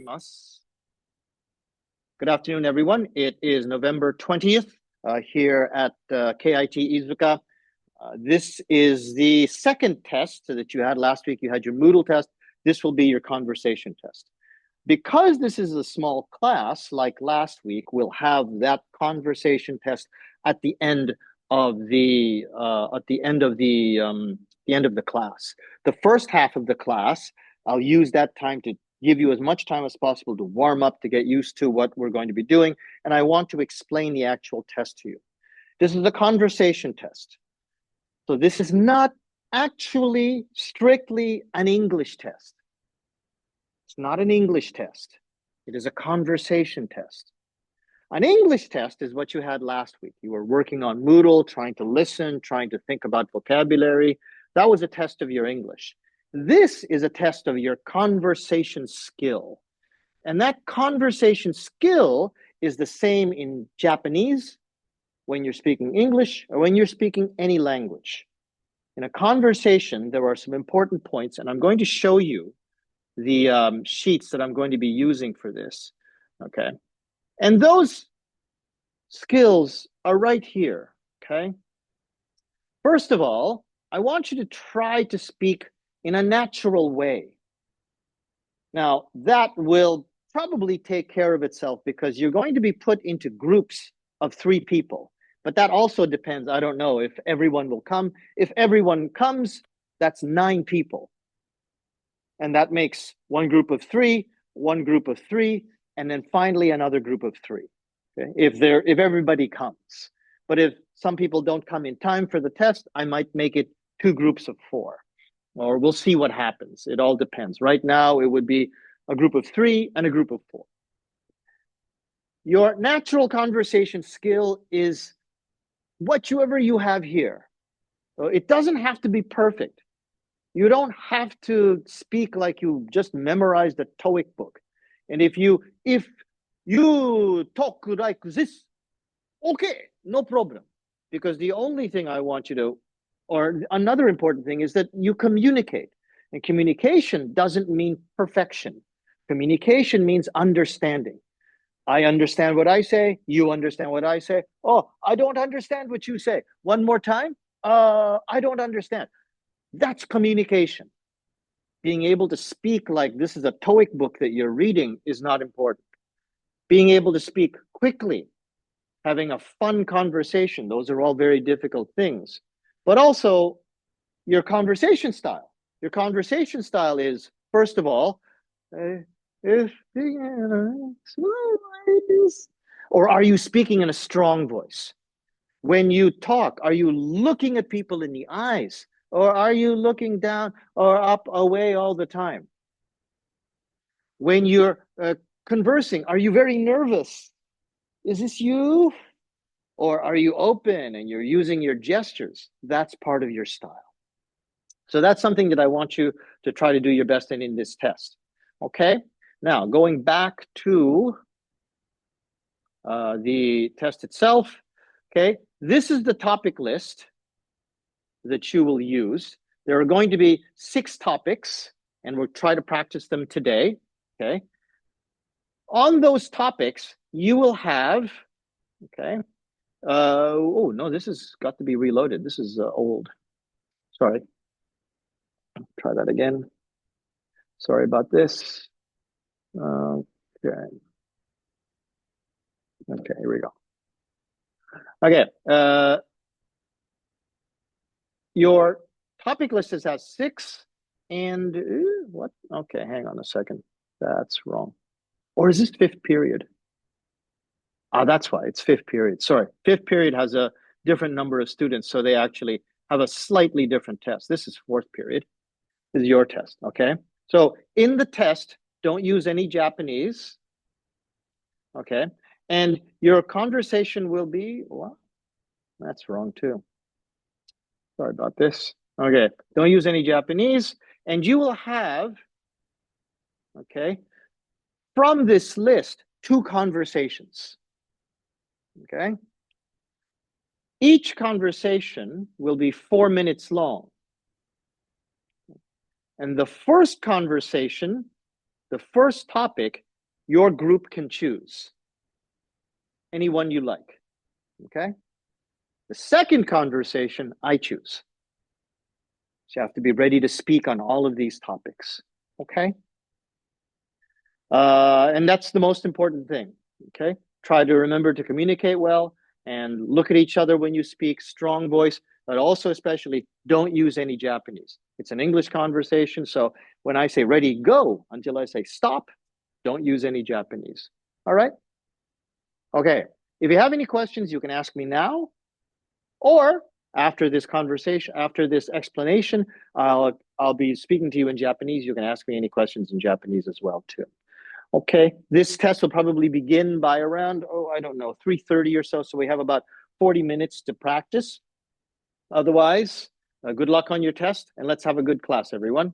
gozaimasu. Good afternoon, everyone. It is November 20th here at KIT Iizuka. This is the second test that you had last week. You had your Moodle test. This will be your conversation test. Because this is a small class, like last week, we'll have that conversation test at the end of the end of the class. The first half of the class, I'll use that time to give you as much time as possible to warm up, to get used to what we're going to be doing, and I want to explain the actual test to you. This is a conversation test. So this is not actually strictly an English test. It's not an English test. It is a conversation test. An English test is what you had last week. You were working on Moodle, trying to listen, trying to think about vocabulary. That was a test of your English. This is a test of your conversation skill. And that conversation skill is the same in Japanese, when you're speaking English, or when you're speaking any language. In a conversation, there are some important points, and I'm going to show you the sheets that I'm going to be using for this, okay? And those skills are right here, okay? First of all, I want you to try to speak in a natural way. Now, that will probably take care of itself because you're going to be put into groups of 3 people. But that also depends. I don't know if everyone will come. If everyone comes, that's 9 people. And that makes one group of 3, one group of 3, and then finally another group of 3. Okay? If everybody comes. But if some people don't come in time for the test, I might make it 2 groups of 4. Or we'll see what happens. It all depends. Right now, it would be a group of 3 and a group of 4. Your natural conversation skill is whatever you have here. So it doesn't have to be perfect. You don't have to speak like you just memorized a TOEIC book. And if you talk like this, okay, no problem. Because the only thing I want you to, or another important thing, is that you communicate. And communication doesn't mean perfection. Communication means understanding. I understand what I say. You understand what I say. Oh, I don't understand what you say. One more time. I don't understand. That's communication. Being able to speak like this is a TOEIC book that you're reading is not important. Being able to speak quickly, having a fun conversation, those are all very difficult things. But also your conversation style. Your conversation style is, first of all, or are you speaking in a strong voice? When you talk, are you looking at people in the eyes? Or are you looking down or up, away all the time? When you're conversing, are you very nervous? Is this you? Or are you open and you're using your gestures? That's part of your style. So that's something that I want you to try to do your best in this test. Okay? Now, going back to the test itself, okay? This is the topic list that you will use. There are going to be 6 topics, and we'll try to practice them today, okay? On those topics, you will have, okay? Oh, no, this has got to be reloaded. This is old. Sorry. Try that again. Sorry about this. Okay. Okay, here we go. Okay. Your topic list has 6 and what? Okay, hang on a second. That's wrong. Or is this 5th period? That's why it's 5th period. Sorry, 5th period has a different number of students, so they actually have a slightly different test. This is 4th period. This is your test, okay? So in the test, don't use any Japanese, okay? And your conversation will be, what? That's wrong too. Sorry about this. Okay, don't use any Japanese, and you will have, okay, from this list, 2 conversations, okay? Each conversation will be 4 minutes long. And the first conversation, the first topic, your group can choose any one you like. Okay? The second conversation, I choose. So you have to be ready to speak on all of these topics. Okay? And that's the most important thing. Okay? Try to remember to communicate well and look at each other when you speak, strong voice, but also especially don't use any Japanese. It's an English conversation. So when I say ready, go, until I say stop, don't use any Japanese. All right? Okay. If you have any questions, you can ask me now, or after this conversation, after this explanation, I'll be speaking to you in Japanese. You can ask me any questions in Japanese as well too. Okay, this test will probably begin by around, I don't know, 3:30 or so. So we have about 40 minutes to practice. Otherwise, good luck on your test, and let's have a good class, everyone.